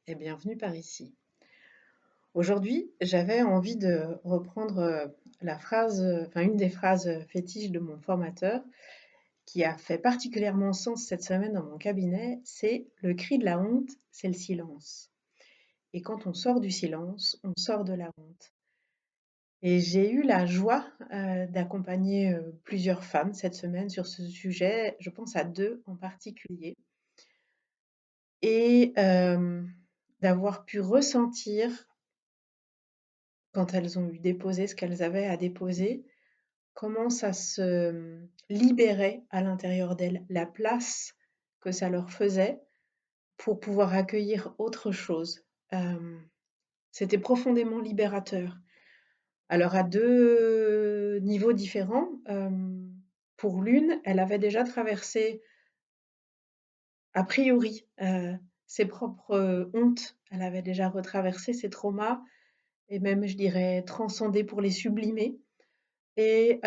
et bienvenue par ici. Aujourd'hui, j'avais envie de reprendre la phrase, enfin une des phrases fétiches de mon formateur qui a fait particulièrement sens cette semaine dans mon cabinet, c'est le cri de la honte, c'est le silence. Et quand on sort du silence, on sort de la honte. Et j'ai eu la joie d'accompagner plusieurs femmes cette semaine sur ce sujet, je pense à deux en particulier, et d'avoir pu ressentir quand elles ont eu déposé ce qu'elles avaient à déposer, comment ça se libérait à l'intérieur d'elles, la place que ça leur faisait pour pouvoir accueillir autre chose. C'était profondément libérateur. Alors à deux niveaux différents, pour l'une, elle avait déjà traversé a priori ses propres hontes, elle avait déjà retraversé ses traumas et même, je dirais, transcendé pour les sublimer. Et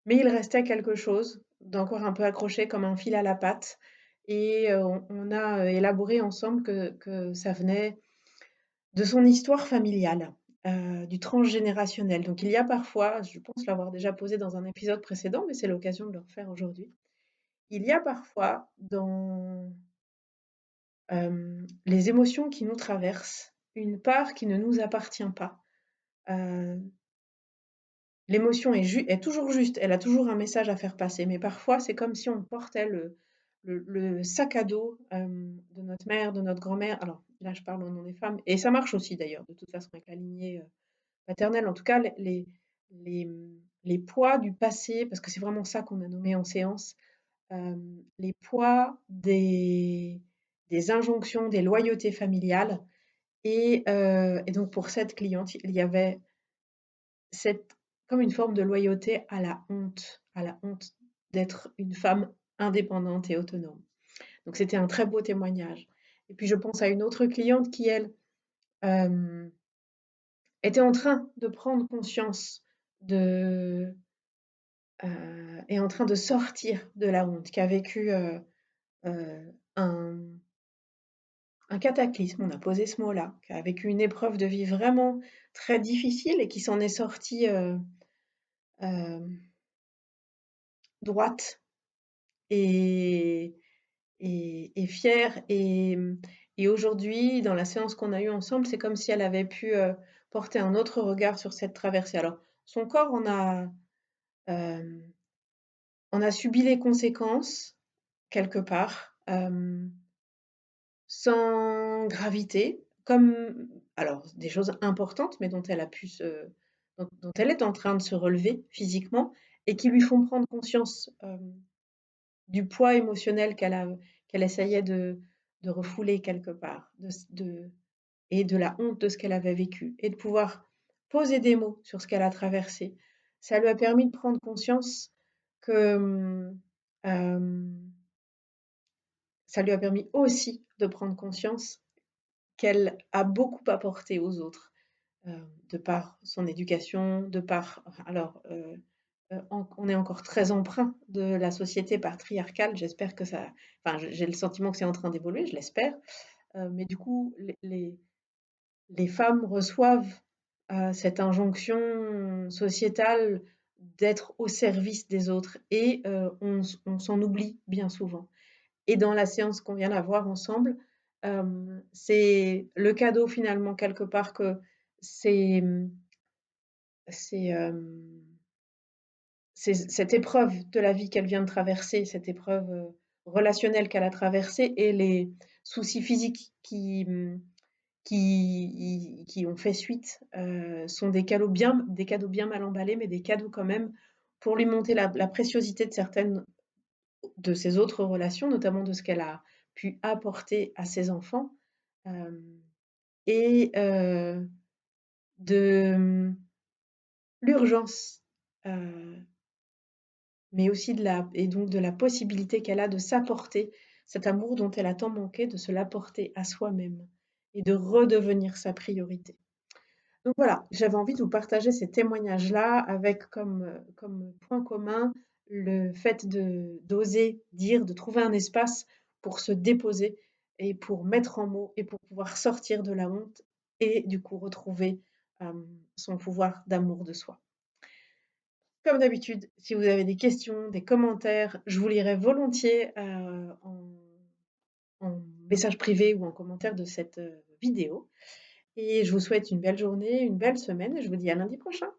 mais il restait quelque chose d'encore un peu accroché comme un fil à la patte et on a élaboré ensemble que ça venait de son histoire familiale, du transgénérationnel. Donc il y a parfois, je pense l'avoir déjà posé dans un épisode précédent, mais c'est l'occasion de le refaire aujourd'hui. Il y a parfois dans, les émotions qui nous traversent, une part qui ne nous appartient pas. Heu L'émotion est toujours juste, elle a toujours un message à faire passer, mais parfois c'est comme si on portait le sac à dos de notre mère, de notre grand-mère. Alors là, je parle au nom des femmes, et ça marche aussi d'ailleurs, de toute façon, avec la lignée paternelle. En tout cas, les, les poids du passé, parce que c'est vraiment ça qu'on a nommé en séance, les poids des injonctions, des loyautés familiales. Et donc pour cette cliente, il y avait cette comme une forme de loyauté à la honte d'être une femme indépendante et autonome. Donc c'était un très beau témoignage. Et puis je pense à une autre cliente qui, elle, hem, était en train de prendre conscience de, est en train de sortir de la honte, qui a vécu, un cataclysme, on a posé ce mot-là, qui a vécu une épreuve de vie vraiment très difficile et qui s'en est sortie, hem, droite et fière. Et aujourd'hui, dans la séance qu'on a eue ensemble, c'est comme si elle avait pu porter un autre regard sur cette traversée. Alors, son corps euh, en a subi les conséquences, quelque part, sans gravité, comme, alors, des choses importantes, mais dont elle a pu dont elle est en train de se relever physiquement et qui lui font prendre conscience du poids émotionnel qu'elle essayait de refouler quelque part, et de la honte de ce qu'elle avait vécu, et de pouvoir poser des mots sur ce qu'elle a traversé. Ça lui a permis de prendre conscience que ça lui a permis aussi de prendre conscience qu'elle a beaucoup apporté aux autres, de par son éducation, de par, alors, on est encore très empreint de la société patriarcale. J'espère que ça, enfin, j'ai le sentiment que c'est en train d'évoluer, je l'espère. Mais du coup, les femmes reçoivent cette injonction sociétale d'être au service des autres, et on s'en oublie bien souvent. Et dans la séance qu'on vient d'avoir ensemble, c'est le cadeau finalement quelque part que c'est, c'est, cette épreuve de la vie qu'elle vient de traverser, cette épreuve relationnelle qu'elle a traversée, et les soucis physiques qui ont fait suite, sont des cadeaux bien mal emballés, mais des cadeaux quand même pour lui monter la préciosité de certaines de ses autres relations, notamment de ce qu'elle a pu apporter à ses enfants, euh, et de l'urgence, euh, mais aussi et donc de la possibilité qu'elle a de s'apporter cet amour dont elle a tant manqué, de se l'apporter à soi-même et de redevenir sa priorité. Donc voilà, j'avais envie de vous partager ces témoignages-là avec comme point commun le fait d'oser dire, de trouver un espace pour se déposer et pour mettre en mots et pour pouvoir sortir de la honte et du coup retrouver, son pouvoir d'amour de soi. Comme d'habitude, si vous avez des questions, des commentaires, je vous lirai volontiers, en message privé ou en commentaire de cette, vidéo et je vous souhaite une belle journée, une belle semaine et je vous dis à lundi prochain.